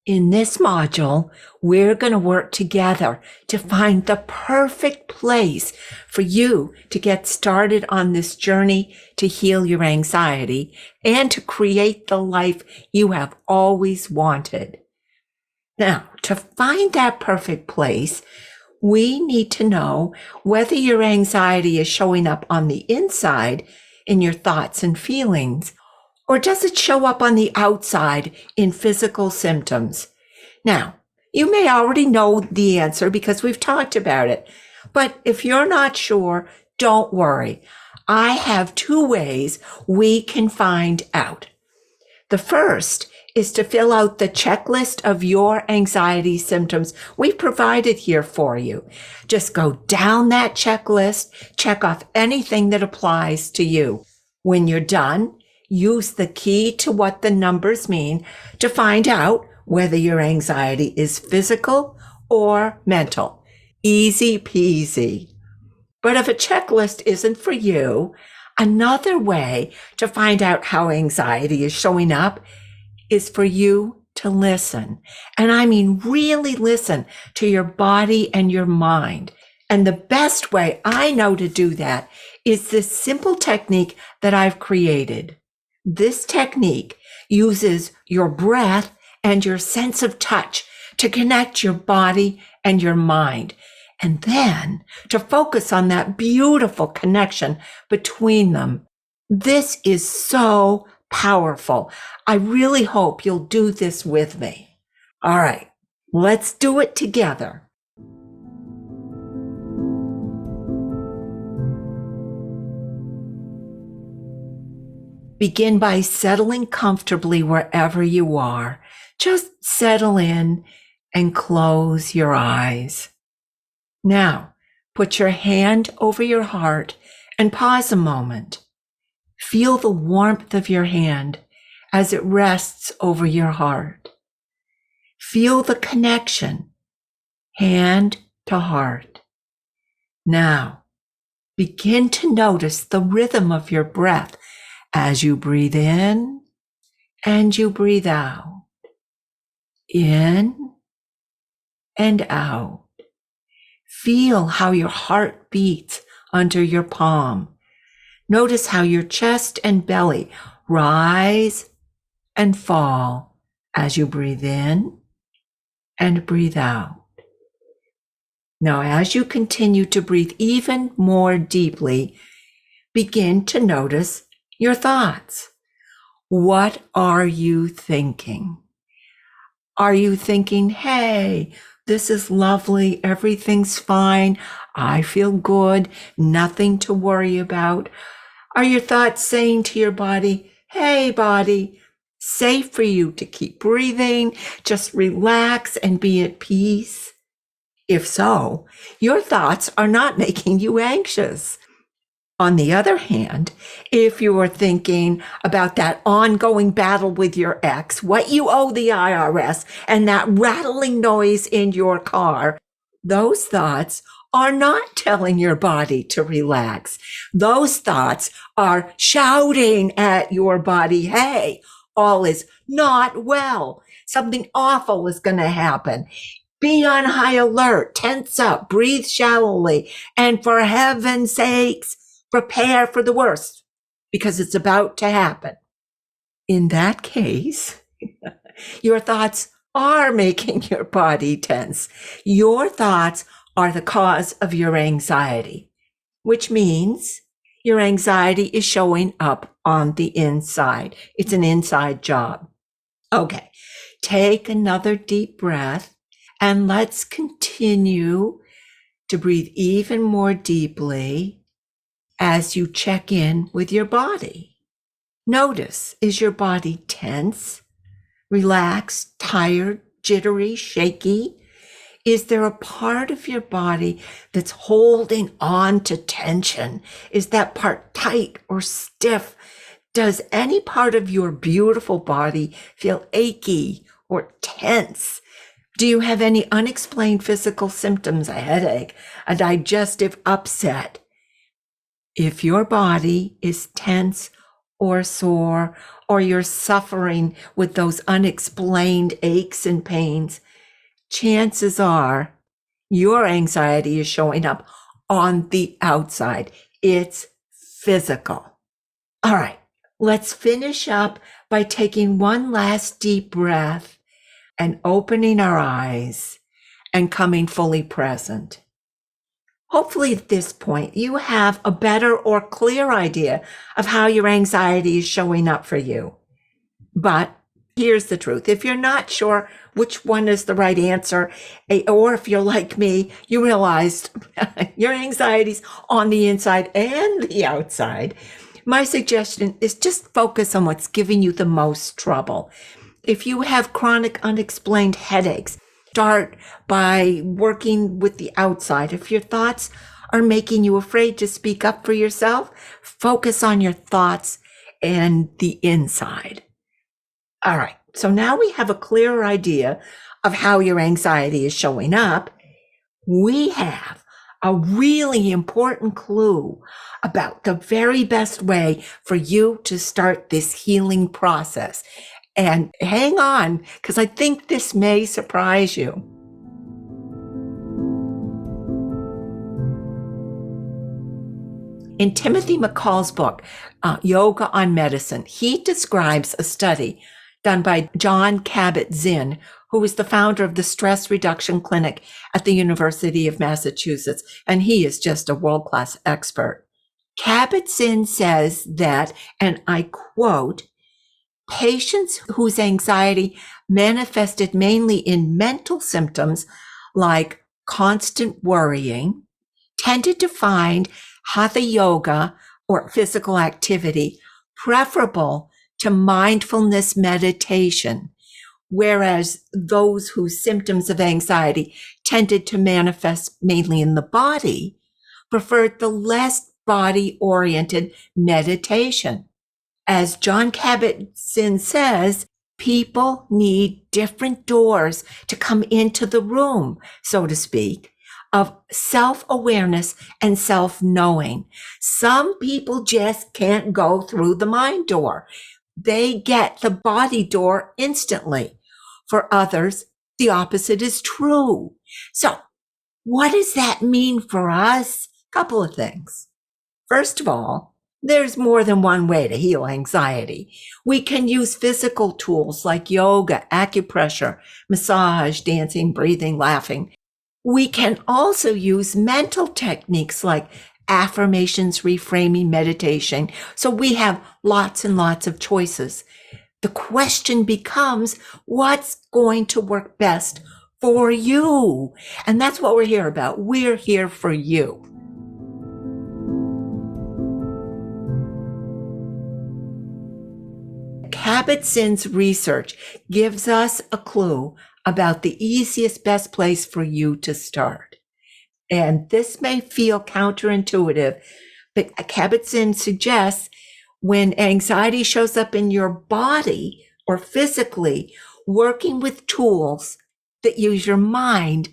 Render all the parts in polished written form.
In this module, we're going to work together to find the perfect place for you to get started on this journey to heal your anxiety and to create the life you have always wanted. Now, to find that perfect place, we need to know whether your anxiety is showing up on the inside in your thoughts and feelings, or does it show up on the outside in physical symptoms? Now, you may already know the answer because we've talked about it, but if you're not sure, don't worry. I have two ways we can find out. The first is to fill out the checklist of your anxiety symptoms we've provided here for you. Just go down that checklist, check off anything that applies to you. When you're done, use the key to what the numbers mean to find out whether your anxiety is physical or mental. Easy peasy. But if a checklist isn't for you, another way to find out how anxiety is showing up is for you to listen. And I mean really listen to your body and your mind. And the best way I know to do that is this simple technique that I've created. This technique uses your breath and your sense of touch to connect your body and your mind, and then to focus on that beautiful connection between them. This is so powerful. I really hope you'll do this with me. All right, let's do it together. Begin by settling comfortably wherever you are. Just settle in and close your eyes. Now, put your hand over your heart and pause a moment. Feel the warmth of your hand as it rests over your heart. Feel the connection, hand to heart. Now, begin to notice the rhythm of your breath as you breathe in and you breathe out. In and out. Feel how your heart beats under your palm. Notice how your chest and belly rise and fall as you breathe in and breathe out. Now, as you continue to breathe even more deeply, begin to notice your thoughts. What are you thinking? Are you thinking, hey, this is lovely, everything's fine, I feel good, nothing to worry about? Are your thoughts saying to your body, hey, body, safe for you to keep breathing, just relax and be at peace? If so, your thoughts are not making you anxious. On the other hand, if you are thinking about that ongoing battle with your ex, what you owe the IRS, and that rattling noise in your car, those thoughts are not telling your body to relax. Those thoughts are shouting at your body, hey, all is not well. Something awful is going to happen. Be on high alert, tense up, breathe shallowly, and for heaven's sakes, prepare for the worst, because it's about to happen. In that case, your thoughts are making your body tense. Your thoughts are the cause of your anxiety, which means your anxiety is showing up on the inside. It's an inside job. Okay, take another deep breath and let's continue to breathe even more deeply as you check in with your body. Notice, is your body tense, relaxed, tired, jittery, shaky? Is there a part of your body that's holding on to tension? Is that part tight or stiff? Does any part of your beautiful body feel achy or tense? Do you have any unexplained physical symptoms, a headache, a digestive upset? If your body is tense or sore, or you're suffering with those unexplained aches and pains, chances are your anxiety is showing up on the outside. It's physical. All right, let's finish up by taking one last deep breath and opening our eyes and coming fully present. Hopefully at this point, you have a better or clear idea of how your anxiety is showing up for you. But here's the truth. If you're not sure which one is the right answer, or if you're like me, you realized your anxiety's on the inside and the outside, my suggestion is just focus on what's giving you the most trouble. If you have chronic unexplained headaches, start by working with the outside. If your thoughts are making you afraid to speak up for yourself, focus on your thoughts and the inside. All right, so now we have a clearer idea of how your anxiety is showing up. We have a really important clue about the very best way for you to start this healing process. And hang on, because I think this may surprise you. In Timothy McCall's book, Yoga on Medicine, he describes a study done by Jon Kabat-Zinn, who is the founder of the Stress Reduction Clinic at the University of Massachusetts, and he is just a world-class expert. Kabat-Zinn says that, and I quote, patients whose anxiety manifested mainly in mental symptoms like constant worrying tended to find hatha yoga or physical activity preferable to mindfulness meditation, whereas those whose symptoms of anxiety tended to manifest mainly in the body preferred the less body-oriented meditation. As Jon Kabat-Zinn says, people need different doors to come into the room, so to speak, of self-awareness and self-knowing. Some people just can't go through the mind door. They get the body door instantly. For others, the opposite is true. So what does that mean for us? Couple of things. First of all, there's more than one way to heal anxiety. We can use physical tools like yoga, acupressure, massage, dancing, breathing, laughing. We can also use mental techniques like affirmations, reframing, meditation. So we have lots and lots of choices. The question becomes, what's going to work best for you? And that's what we're here about. We're here for you. Kabat-Zinn's research gives us a clue about the easiest, best place for you to start. And this may feel counterintuitive, but Kabat-Zinn suggests when anxiety shows up in your body or physically, working with tools that use your mind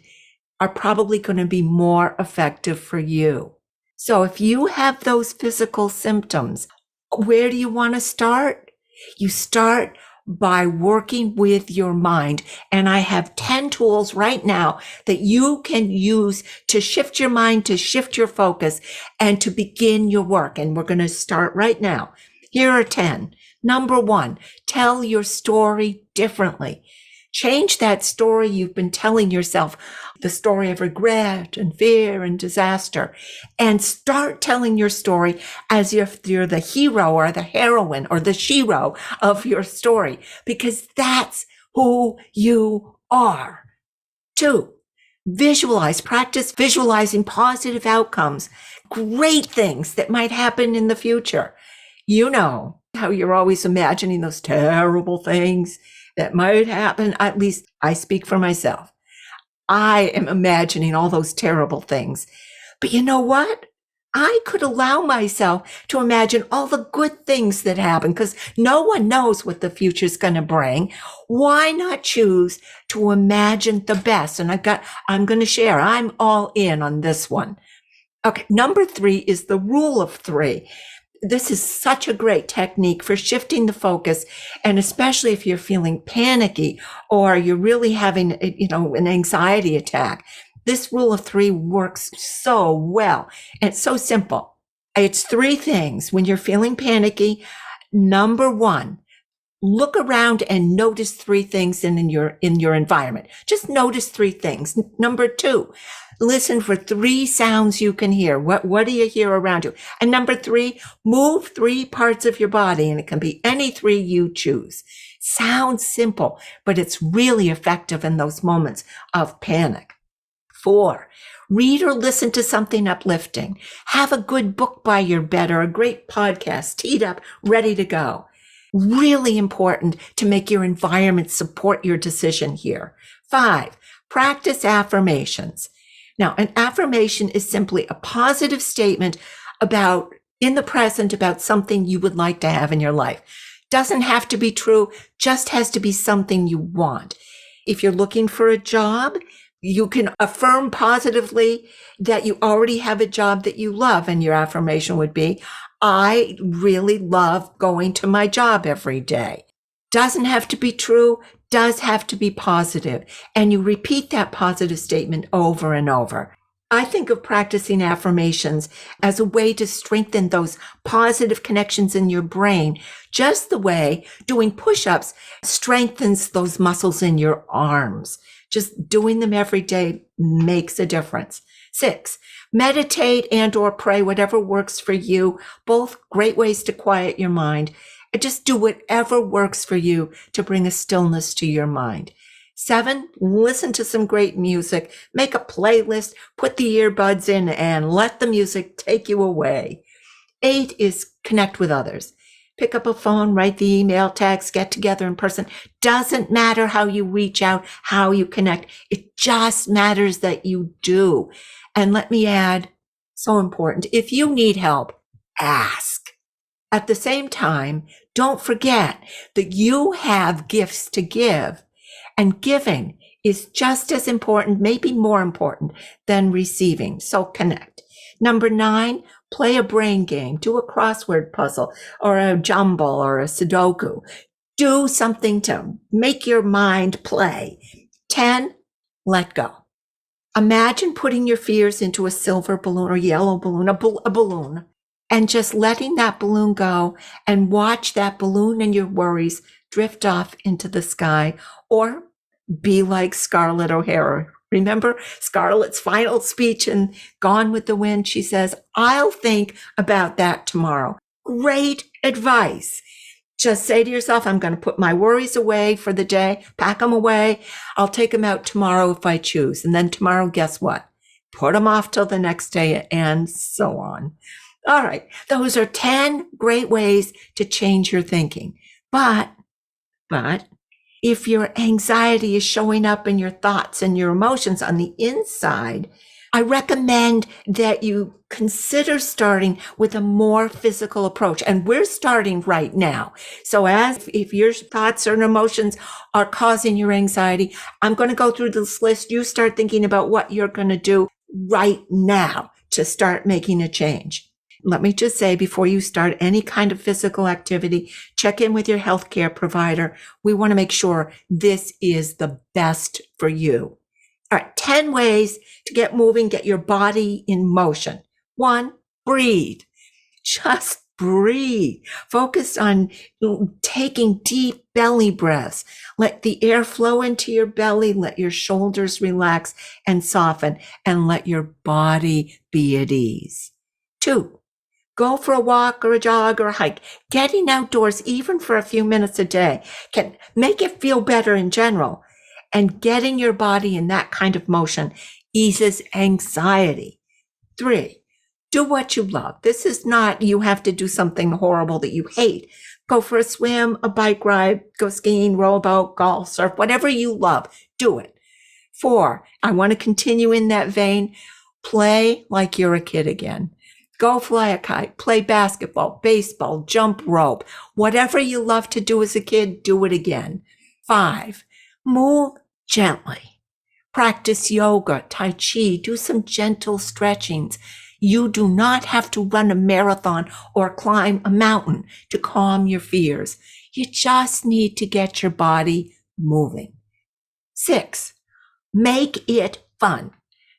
are probably going to be more effective for you. So if you have those physical symptoms, where do you want to start? You start by working with your mind. And I have 10 tools right now that you can use to shift your mind, to shift your focus, and to begin your work. And we're going to start right now. Here are 10. Number 1, tell your story differently. Change that story you've been telling yourself, the story of regret and fear and disaster, and start telling your story as if you're the hero or the heroine or the shero of your story, because that's who you are. 2, visualize, practice visualizing positive outcomes, great things that might happen in the future. You know how you're always imagining those terrible things that might happen. At least I speak for myself. I am imagining all those terrible things. But you know what? I could allow myself to imagine all the good things that happen because no one knows what the future is going to bring. Why not choose to imagine the best? And I'm going to share. I'm all in on this one. Okay. Number 3 is the rule of 3. this is such a great technique for shifting the focus. And especially if you're feeling panicky or you're really having, an anxiety attack, this rule of 3 works so well. And it's so simple. It's 3 things when you're feeling panicky. Number 1, look around and notice 3 things in your environment. Just notice 3 things. Number 2, listen for 3 sounds you can hear. What do you hear around you? And number 3, move 3 parts of your body, and it can be any 3 you choose. Sounds simple, but it's really effective in those moments of panic. 4, read or listen to something uplifting. Have a good book by your bed or a great podcast teed up, ready to go. Really important to make your environment support your decision here. 5, practice affirmations. Now, an affirmation is simply a positive statement in the present about something you would like to have in your life. Doesn't have to be true, just has to be something you want. If you're looking for a job, you can affirm positively that you already have a job that you love, and your affirmation would be, I really love going to my job every day. Doesn't have to be true, does have to be positive. And you repeat that positive statement over and over. I think of practicing affirmations as a way to strengthen those positive connections in your brain, just the way doing push-ups strengthens those muscles in your arms. Just doing them every day makes a difference. 6, meditate and or pray, whatever works for you. Both great ways to quiet your mind. Just do whatever works for you to bring a stillness to your mind. 7, listen to some great music. Make a playlist, put the earbuds in, and let the music take you away. 8 is connect with others. Pick up a phone, write the email, text, get together in person. Doesn't matter how you reach out, how you connect. It just matters that you do. And let me add, so important, if you need help, ask. At the same time, don't forget that you have gifts to give, and giving is just as important, maybe more important than receiving. So connect. Number 9, play a brain game. Do a crossword puzzle or a jumble or a Sudoku. Do something to make your mind play. 10, let go. Imagine putting your fears into a silver balloon or yellow balloon, a balloon, and just letting that balloon go, and watch that balloon and your worries drift off into the sky. Or be like Scarlett O'Hara. Remember Scarlett's final speech in Gone with the Wind? She says, I'll think about that tomorrow. Great advice. Just say to yourself, I'm going to put my worries away for the day, pack them away. I'll take them out tomorrow if I choose. And then tomorrow, guess what? Put them off till the next day, and so on. All right. Those are 10 great ways to change your thinking. But if your anxiety is showing up in your thoughts and your emotions on the inside, I recommend that you consider starting with a more physical approach. And we're starting right now. So if your thoughts and emotions are causing your anxiety, I'm going to go through this list. You start thinking about what you're going to do right now to start making a change. Let me just say, before you start any kind of physical activity, check in with your healthcare provider. We want to make sure this is the best for you. All right, 10 ways to get moving, get your body in motion. 1, breathe. Just breathe. Focus on taking deep belly breaths. Let the air flow into your belly. Let your shoulders relax and soften, and let your body be at ease. 2, go for a walk or a jog or a hike. Getting outdoors, even for a few minutes a day, can make it feel better in general. And getting your body in that kind of motion eases anxiety. 3, do what you love. This is not you have to do something horrible that you hate. Go for a swim, a bike ride, go skiing, rowboat, golf, surf, whatever you love, do it. 4, I want to continue in that vein. Play like you're a kid again. Go fly a kite, play basketball, baseball, jump rope. Whatever you love to do as a kid, do it again. 5, move gently. Practice yoga, tai chi, do some gentle stretchings. You do not have to run a marathon or climb a mountain to calm your fears. You just need to get your body moving. 6, make it fun.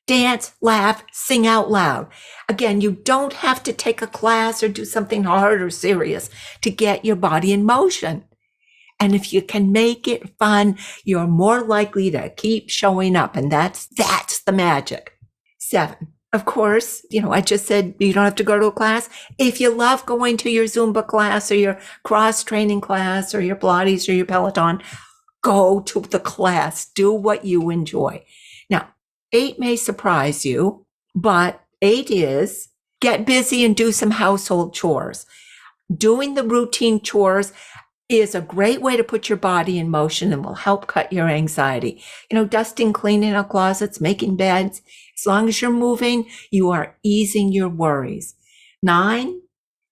Dance, laugh, sing out loud. Again, you don't have to take a class or do something hard or serious to get your body in motion. And if you can make it fun, you're more likely to keep showing up. And that's the magic. 7, of course, I just said you don't have to go to a class. If you love going to your Zumba class or your cross training class or your Pilates or your Peloton, go to the class. Do what you enjoy. Now, 8 may surprise you, but 8 is get busy and do some household chores. Doing the routine chores is a great way to put your body in motion and will help cut your anxiety. Dusting, cleaning out closets, making beds. As long as you're moving, you are easing your worries. 9,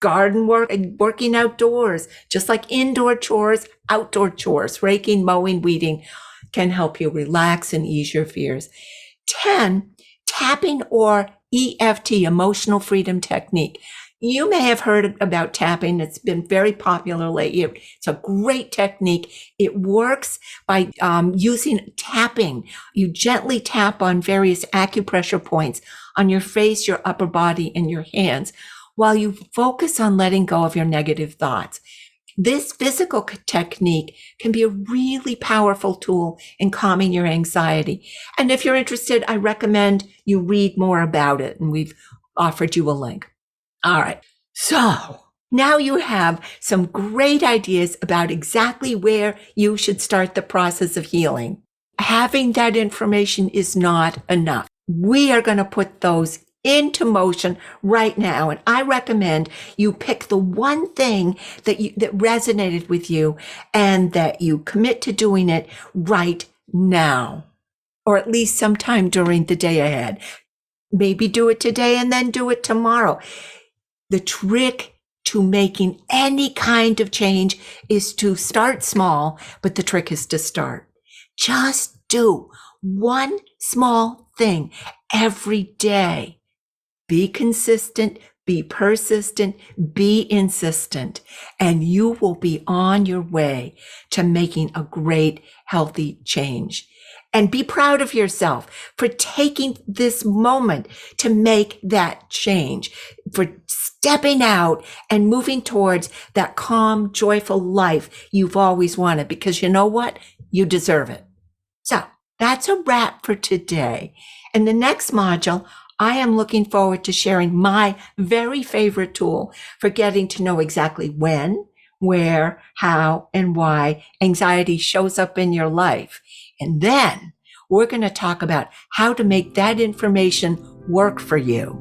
garden work and working outdoors, just like indoor chores, outdoor chores, raking, mowing, weeding can help you relax and ease your fears. 10, tapping or EFT, emotional freedom technique. You may have heard about tapping. It's been very popular lately. It's a great technique. It works by using tapping. You gently tap on various acupressure points on your face, your upper body, and your hands while you focus on letting go of your negative thoughts. This physical technique can be a really powerful tool in calming your anxiety. And if you're interested, I recommend you read more about it, and we've offered you a link. All right. So now you have some great ideas about exactly where you should start the process of healing. Having that information is not enough. We are going to put those into motion right now. And I recommend you pick the one thing that resonated with you and that you commit to doing it right now, or at least sometime during the day ahead. Maybe do it today and then do it tomorrow. The trick to making any kind of change is to start small, but the trick is to start. Just do one small thing every day. Be consistent, be persistent, be insistent, and you will be on your way to making a great, healthy change. And be proud of yourself for taking this moment to make that change, for stepping out and moving towards that calm, joyful life you've always wanted, because you know what? You deserve it. So that's a wrap for today. In the next module, I am looking forward to sharing my very favorite tool for getting to know exactly when, where, how, and why anxiety shows up in your life. And then we're going to talk about how to make that information work for you.